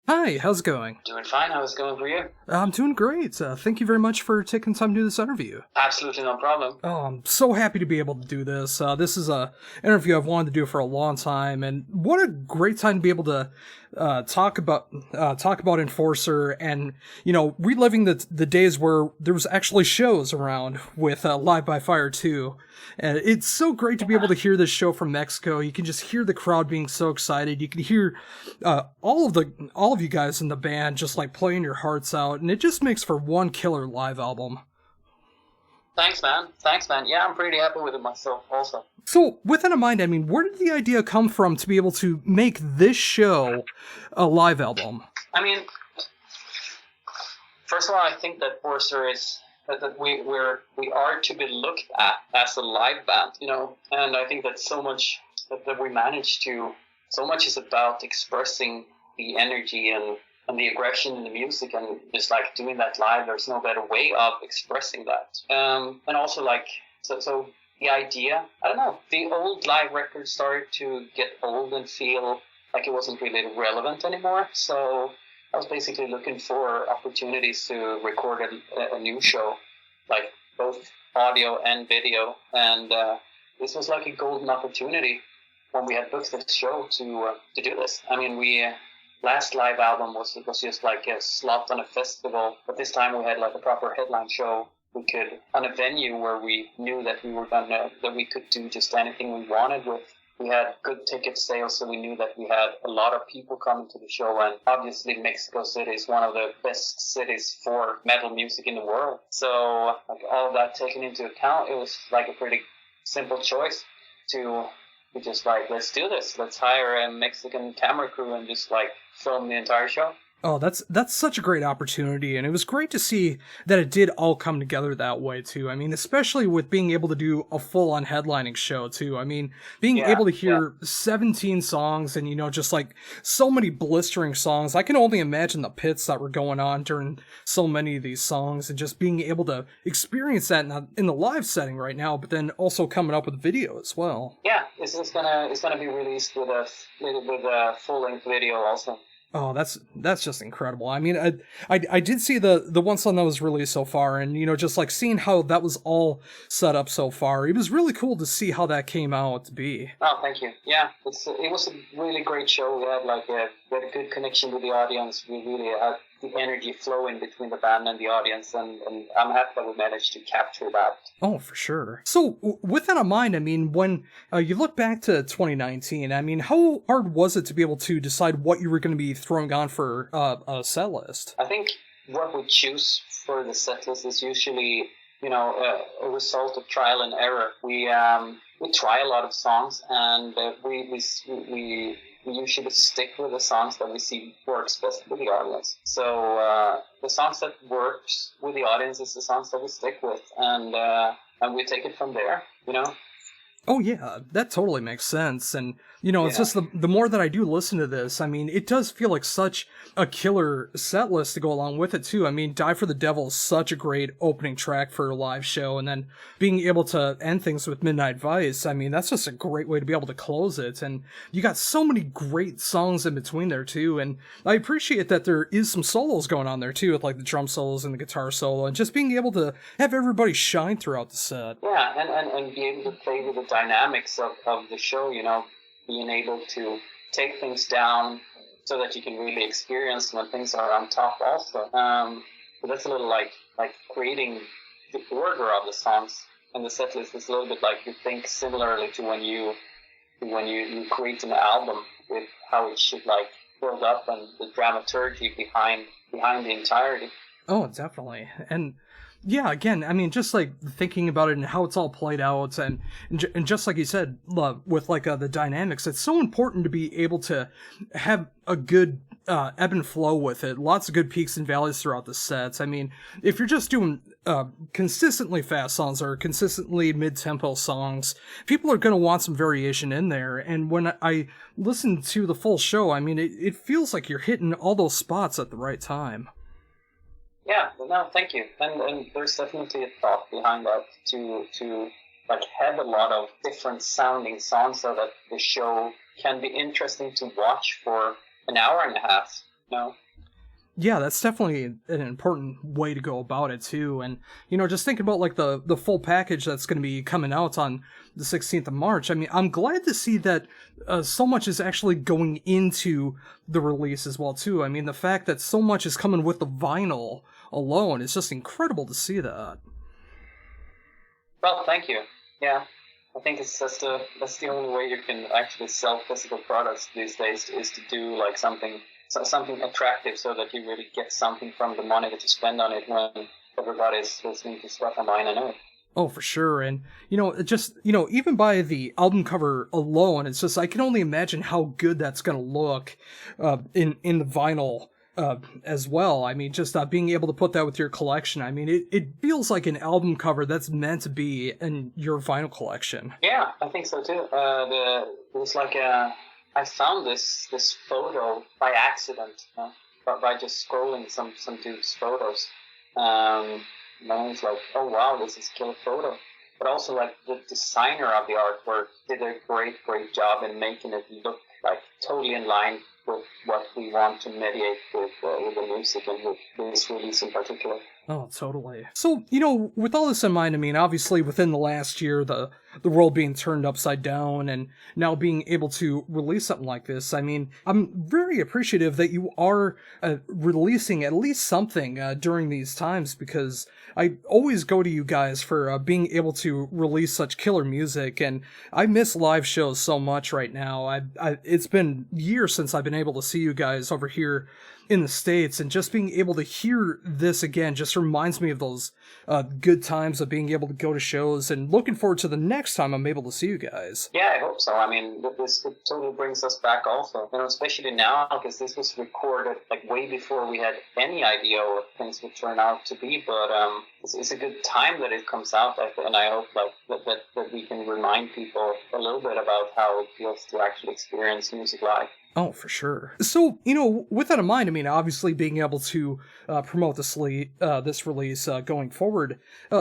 Hi, how's it going? Doing fine. How is it going for you? I'm doing great. Thank you very much for taking time to do this interview. Absolutely no problem. Oh, I'm so happy to be able to do this. This is a interview I've wanted to do for a long time, and what a great time to be able to talk about Enforcer and reliving the days where there was actually shows around with Live by Fire 2. And it's so great to be able to hear this show from Mexico. You can just hear the crowd being so excited. You can hear all of you guys in the band just like playing your hearts out, and it just makes for one killer live album. Thanks, man. Thanks, man. Yeah, I'm pretty happy with it myself also. So, with that in mind, I mean, where did the idea come from to be able to make this show a live album? I mean, first of all, I think that Forcer is that we are to be looked at as a live band, and I think that so much that we managed to, so much is about expressing the energy and the aggression in the music, and just like doing that live. There's no better way of expressing that. And also like so the idea, I don't know, the old live records started to get old and feel like it wasn't really relevant anymore. So I was basically looking for opportunities to record a new show, like both audio and video. And this was like a golden opportunity when we had booked this show to do this. I mean, we last live album was just like a slot on a festival, but this time we had like a proper headline show. We could, on a venue where we knew that that we could do just anything we wanted with. We had good ticket sales, so we knew that we had a lot of people coming to the show, and obviously Mexico City is one of the best cities for metal music in the world. So like all of that taken into account, it was like a pretty simple choice to just like, let's do this. Let's hire a Mexican camera crew and just like film the entire show. Oh, that's such a great opportunity, and it was great to see that it did all come together that way too. I mean, especially with being able to do a full-on headlining show too. I mean, being able to hear 17 songs and just like so many blistering songs. I can only imagine the pits that were going on during so many of these songs, and just being able to experience that in the live setting right now, but then also coming up with video as well. Yeah, it's gonna be released with a full-length video also. Oh, that's just incredible. I mean, I did see the one song that was released so far, and just like seeing how that was all set up so far, it was really cool to see how that came out to be. Oh, thank you. Yeah, it was a really great show. We had we had a good connection with the audience. We really had the energy flowing between the band and the audience, and I'm happy that we managed to capture that. Oh, for sure. So, with that in mind, I mean, when you look back to 2019, I mean, how hard was it to be able to decide what you were going to be throwing on for a set list? I think what we choose for the set list is usually, a result of trial and error. We try a lot of songs, and we usually stick with the songs that we see works best with the audience. So the songs that works with the audience is the songs that we stick with, and we take it from there. Oh yeah, that totally makes sense. And, it's just the more that I do listen to this, I mean, it does feel like such a killer set list to go along with it too. I mean, Die for the Devil is such a great opening track for a live show, and then being able to end things with Midnight Vice, I mean, that's just a great way to be able to close it. And you got so many great songs in between there too, and I appreciate that there is some solos going on there too, with like the drum solos and the guitar solo, and just being able to have everybody shine throughout the set. Yeah, and be able to play with the dynamics of the show, being able to take things down so that you can really experience when things are on top also. But that's a little like creating the order of the songs, and the set list is a little bit like you think similarly to when you create an album, with how it should like build up and the dramaturgy behind the entirety. Oh, definitely. And yeah, again, I mean, just like thinking about it and how it's all played out, and just like you said, with like the dynamics, it's so important to be able to have a good ebb and flow with it. Lots of good peaks and valleys throughout the sets. I mean, if you're just doing consistently fast songs or consistently mid-tempo songs, people are going to want some variation in there. And when I listen to the full show, I mean, it feels like you're hitting all those spots at the right time. Yeah, no, thank you. And there's definitely a thought behind that to like have a lot of different sounding songs so that the show can be interesting to watch for an hour and a half. you know. Yeah, that's definitely an important way to go about it too. And just thinking about like the full package that's going to be coming out on the 16th of March. I mean, I'm glad to see that so much is actually going into the release as well too. I mean, the fact that so much is coming with the vinyl alone is just incredible to see that. Well, thank you. Yeah, I think that's the only way you can actually sell physical products these days, is to do like something attractive, so that you really get something from the money that you spend on it when everybody's listening to stuff online. I know. Oh, for sure. And, even by the album cover alone, it's just, I can only imagine how good that's going to look in the vinyl as well. I mean, just being able to put that with your collection. I mean, it feels like an album cover that's meant to be in your vinyl collection. Yeah, I think so too. There's like I found this photo by accident, by just scrolling some dude's photos. And I was like, oh wow, this is a killer photo. But also, like, the designer of the artwork did a great job in making it look like totally in line with what we want to mediate with the music and with this release in particular. Oh, totally. So, with all this in mind, I mean, obviously within the last year, the world being turned upside down and now being able to release something like this, I mean, I'm very appreciative that you are releasing at least something during these times, because I always go to you guys for being able to release such killer music, and I miss live shows so much right now. It's been years since I've been able to see you guys over here in the States, and just being able to hear this again just reminds me of those good times of being able to go to shows, and looking forward to the next time I'm able to see you guys. Yeah, I hope so. I mean, this totally brings us back also, especially now, because this was recorded like way before we had any idea what things would turn out to be, but it's a good time that it comes out, and I hope like that we can remind people a little bit about how it feels to actually experience music live. Oh, for sure. So, with that in mind, I mean, obviously being able to promote this release going forward,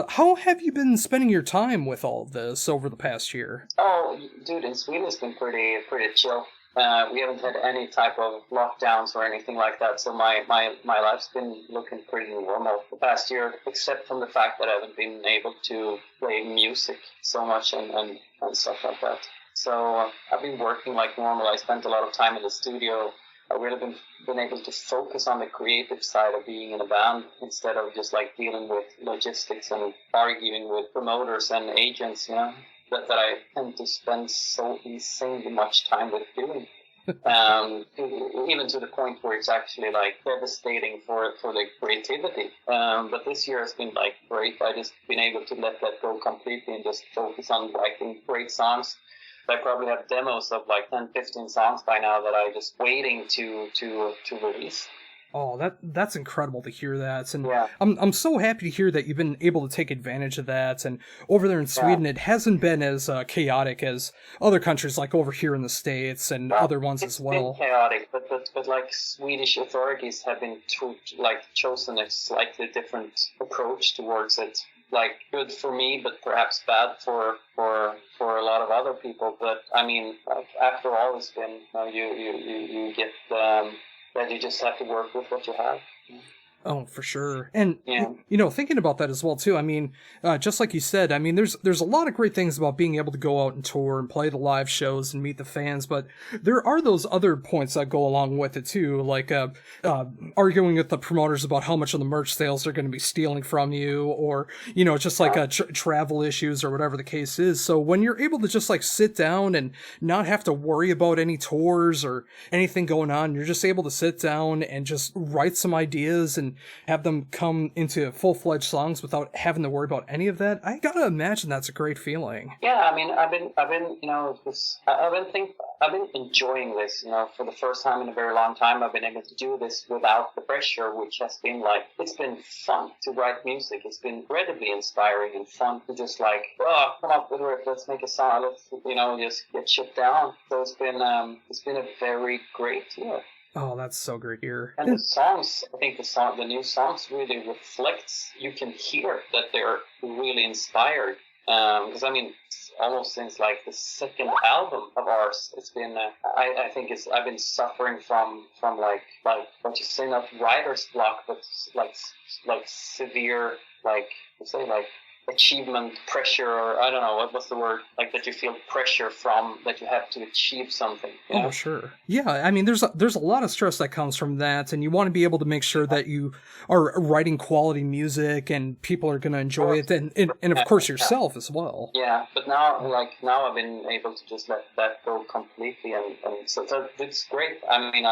how have you been spending your time with all of this over the past year? Oh, dude, in Sweden it's been pretty chill. We haven't had any type of lockdowns or anything like that, so my life's been looking pretty normal the past year, except from the fact that I haven't been able to play music so much and stuff like that. So I've been working like normal. I spent a lot of time in the studio. I've really been able to focus on the creative side of being in a band, instead of just like dealing with logistics and arguing with promoters and agents, that I tend to spend so insanely much time with doing. Even to the point where it's actually like devastating for the creativity. But this year has been like great. I just been able to let that go completely and just focus on writing great songs. I probably have demos of like 10, 15 songs by now that I'm just waiting to release. Oh, that's incredible to hear that, and yeah. I'm so happy to hear that you've been able to take advantage of that. And over there in Sweden, it hasn't been as chaotic as other countries, like over here in the States and other ones as well. It's been chaotic, but like Swedish authorities have been chosen a slightly different approach towards it. Like good for me, but perhaps bad for a lot of other people. But I mean, like, after all, it's been you get that you just have to work with what you have. Oh, for sure. And, yeah. Thinking about that as well, too, I mean, just like you said, I mean, there's a lot of great things about being able to go out and tour and play the live shows and meet the fans, but there are those other points that go along with it, too, like arguing with the promoters about how much of the merch sales they're going to be stealing from you, or, just like travel issues or whatever the case is. So when you're able to just, like, sit down and not have to worry about any tours or anything going on, you're just able to sit down and just write some ideas and have them come into full-fledged songs without having to worry about any of that. I gotta imagine that's a great feeling. Yeah, I mean, I've been enjoying this. For the first time in a very long time, I've been able to do this without the pressure, which has been like, it's been fun to write music. It's been incredibly inspiring and fun to just like, come up with it, let's make a song, let's just get shit down. So it's been a very great year. Oh, that's so great here. And the songs, I think the new songs really reflects, you can hear that they're really inspired. Because I mean, almost since like the second album of ours. It's been I think I've been suffering from like what you say, not writer's block, but like severe, like you say, like achievement pressure, or I don't know what's the word, like that you feel pressure from, that you have to achieve something. You know? Oh, sure. Yeah, I mean, there's a lot of stress that comes from that, and you want to be able to make sure that you are writing quality music and people are going to enjoy it, and of course yourself as well. Yeah, but now I've been able to just let that go completely, and so it's great. I mean,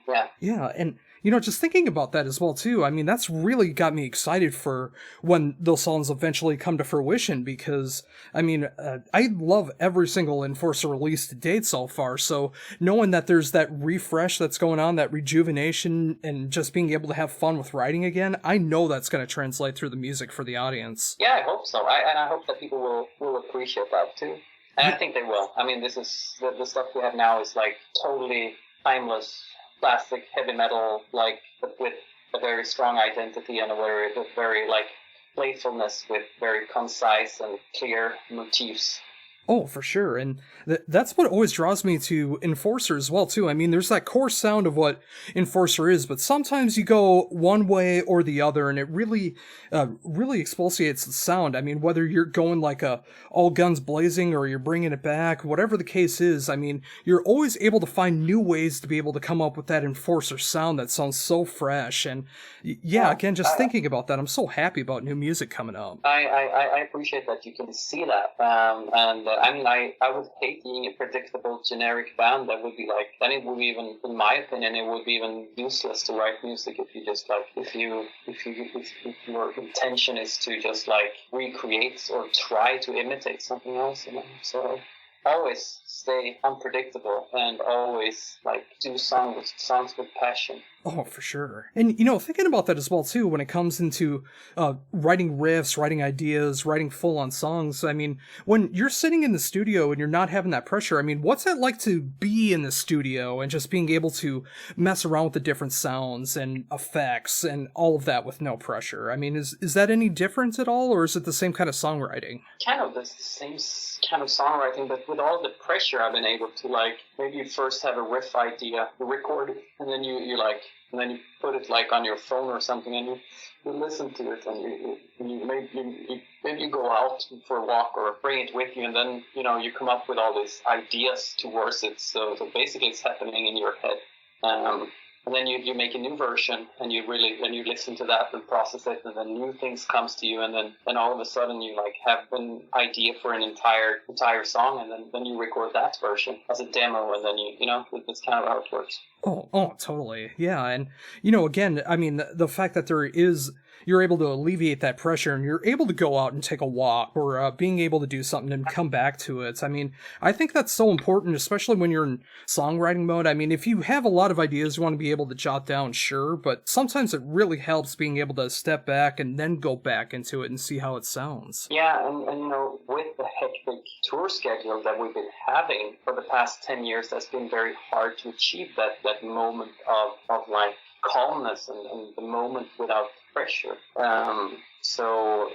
yeah. Yeah, and just thinking about that as well too. I mean, that's really got me excited for when those songs eventually come to fruition, because I mean, I love every single Enforcer release to date so far. So knowing that there's that refresh that's going on, that rejuvenation, and just being able to have fun with writing again, I know that's going to translate through the music for the audience. Yeah, I hope so. I hope that people will appreciate that too, and I think they will. I mean, this is the stuff we have now is like totally timeless. Classic heavy metal, like, but with a very strong identity and a very like playfulness, with very concise and clear motifs. Oh, for sure. And that's what always draws me to Enforcer as well, too. I mean, there's that core sound of what Enforcer is, but sometimes you go one way or the other, and it really expulsates the sound. I mean, whether you're going like all guns blazing or you're bringing it back, whatever the case is, I mean, you're always able to find new ways to be able to come up with that Enforcer sound that sounds so fresh. And yeah, again, just thinking about that, I'm so happy about new music coming up. I appreciate that you can see that. And I mean, I would hate being a predictable generic band. That would be like, then it would be even, in my opinion, it would be even useless to write music if you just like, if your intention is to just like recreate or try to imitate something else, you know. So always stay unpredictable and always like do songs with passion. Oh, for sure. And, thinking about that as well, too, when it comes into writing riffs, writing ideas, writing full-on songs, I mean, when you're sitting in the studio and you're not having that pressure, I mean, what's it like to be in the studio and just being able to mess around with the different sounds and effects and all of that with no pressure? I mean, is that any different at all, or is it the same kind of songwriting? Kind of the same kind of songwriting, but with all the pressure, I've been able to, like, maybe you first have a riff idea, you record it, and then you put it like on your phone or something, and you listen to it, and maybe you go out for a walk or bring it with you, and then you come up with all these ideas towards it. So basically, it's happening in your head. And then you make a new version, and you listen to that and process it, and then new things comes to you, and then all of a sudden you like have an idea for an entire song, and then you record that version as a demo, and then it's kind of how it works. Oh, totally. Yeah, and again, I mean, the fact that you're able to alleviate that pressure, and you're able to go out and take a walk, or being able to do something and come back to it. I mean, I think that's so important, especially when you're in songwriting mode. I mean, if you have a lot of ideas you want to be able to jot down, sure, but sometimes it really helps being able to step back and then go back into it and see how it sounds. Yeah, and with the hectic tour schedule that we've been having for the past 10 years, that's been very hard to achieve that moment of like calmness and the moment without pressure. So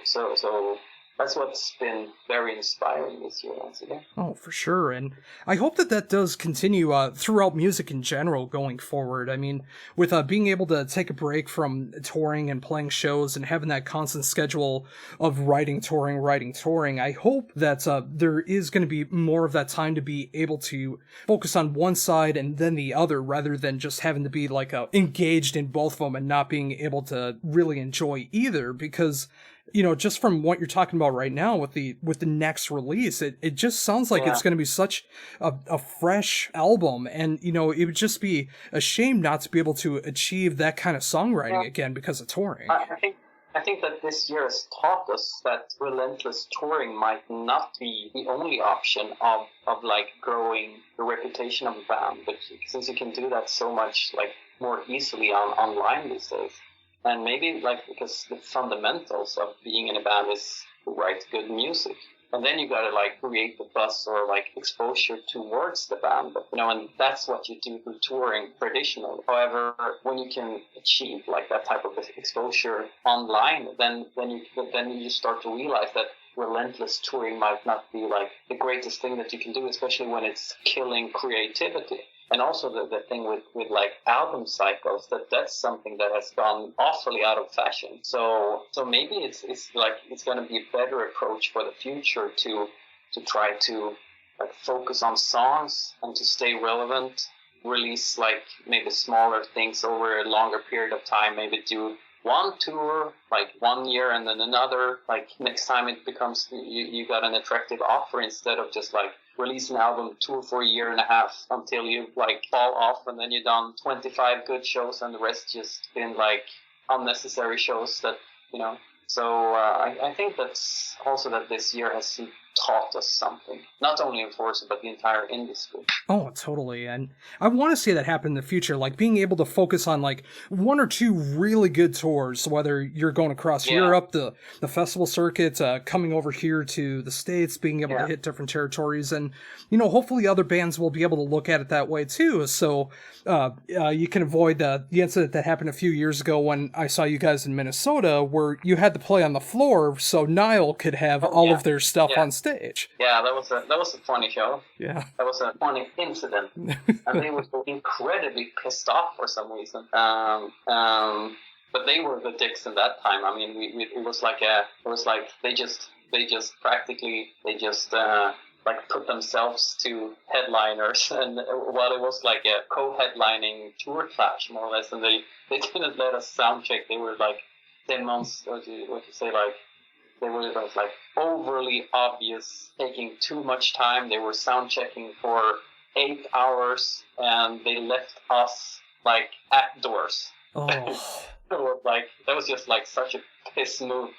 that's what's been very inspiring this year once again. Oh, for sure. And I hope that does continue throughout music in general going forward. I mean, with being able to take a break from touring and playing shows and having that constant schedule of writing, touring, I hope that there is going to be more of that time to be able to focus on one side and then the other, rather than just having to be like engaged in both of them and not being able to really enjoy either, because just from what you're talking about right now with the next release, it just sounds like it's going to be such a fresh album, and it would just be a shame not to be able to achieve that kind of songwriting again because of touring. I think that this year has taught us that relentless touring might not be the only option of like growing the reputation of a band, but since you can do that so much like more easily online these days. And maybe like because the fundamentals of being in a band is to write good music. and then you gotta like create the buzz or like exposure towards the band, and that's what you do through touring traditionally. However, when you can achieve like that type of exposure online, then you start to realize that relentless touring might not be like the greatest thing that you can do, especially when it's killing creativity. And also the thing with like album cycles, that's something that has gone awfully out of fashion. So maybe it's going to be a better approach for the future to try to like focus on songs and to stay relevant, release like maybe smaller things over a longer period of time, maybe do one tour like 1 year and then another, like next time it becomes you got an attractive offer, instead of just like release an album, tour for a year and a half until you like fall off, and then you've done 25 good shows and the rest just been like unnecessary shows that So I think that's also that this year has taught us something, not only Enforcer but the entire industry. Oh, totally. And I want to see that happen in the future, like being able to focus on like 1 or 2 really good tours, whether you're going across Europe, the festival circuit, coming over here to the States, being able to hit different territories, and hopefully other bands will be able to look at it that way too, so you can avoid the incident that happened a few years ago when I saw you guys in Minnesota, where you had to play on the floor so Nile could have all of their stuff on stage. Yeah, that was a funny show. Yeah, that was a funny incident, and they were incredibly pissed off for some reason. But they were the dicks in that time. I mean, it was like they just like put themselves to headliners, and while it was like a co-headlining tour clash more or less, and they didn't let us sound check. They were like what you say, like they were like overly obvious, taking too much time. They were sound checking for 8 hours, and they left us like at doors. Oh. Like that was just like such a piss move,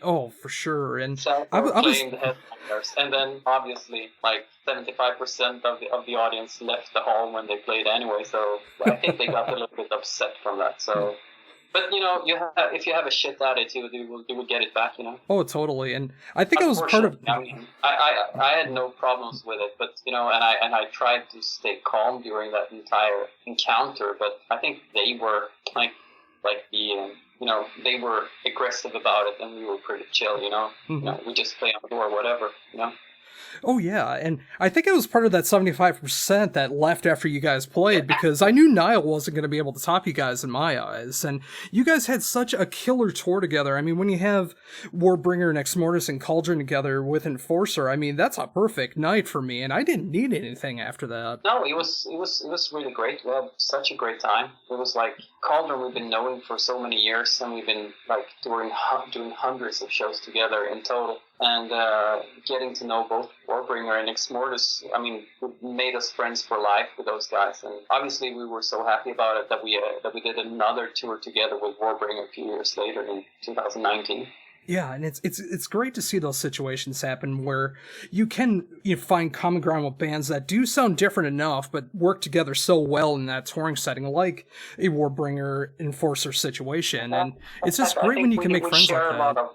Oh, for sure. And so I was playing the headliners, and then obviously like 75% of the audience left the hall when they played anyway. So I think they got a little bit upset from that. So. But if you have a shit attitude, you will get it back. Oh, totally. And I think it was part of. I mean, I had no problems with it, but and I tried to stay calm during that entire encounter. But I think they were they were aggressive about it, and we were pretty chill. Mm-hmm. We just play on the door, whatever. Oh, yeah, and I think it was part of that 75% that left after you guys played, because I knew Nile wasn't going to be able to top you guys in my eyes, and you guys had such a killer tour together. I mean, when you have Warbringer and Ex Mortis and Cauldron together with Enforcer, I mean, that's a perfect night for me, and I didn't need anything after that. No, it was really great. We had such a great time. It was like Cauldron we've been knowing for so many years, and we've been like doing hundreds of shows together in total. And getting to know both Warbringer and Ex Mortis, I mean, it made us friends for life with those guys. And obviously we were so happy about it that we did another tour together with Warbringer a few years later in 2019. Yeah, and it's great to see those situations happen where you can find common ground with bands that do sound different enough but work together so well in that touring setting, like a Warbringer Enforcer situation. And it's just great when you can make friends like that. We share a lot of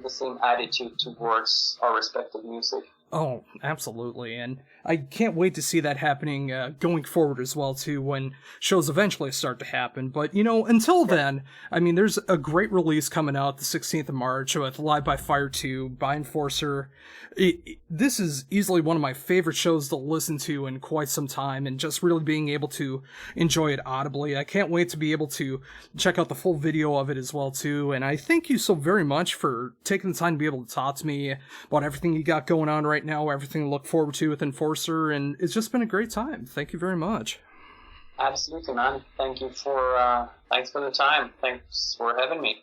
the same attitude towards our respective music. Oh, absolutely. And I can't wait to see that happening going forward as well, too, when shows eventually start to happen. But, until then, I mean, there's a great release coming out the 16th of March with Live by Fire 2 by Enforcer. This is easily one of my favorite shows to listen to in quite some time, and just really being able to enjoy it audibly. I can't wait to be able to check out the full video of it as well, too. And I thank you so very much for taking the time to be able to talk to me about everything you got going on right now, everything to look forward to with Enforcer, and it's just been a great time. Thank you very much. Absolutely, man. Thanks for the time. Thanks for having me.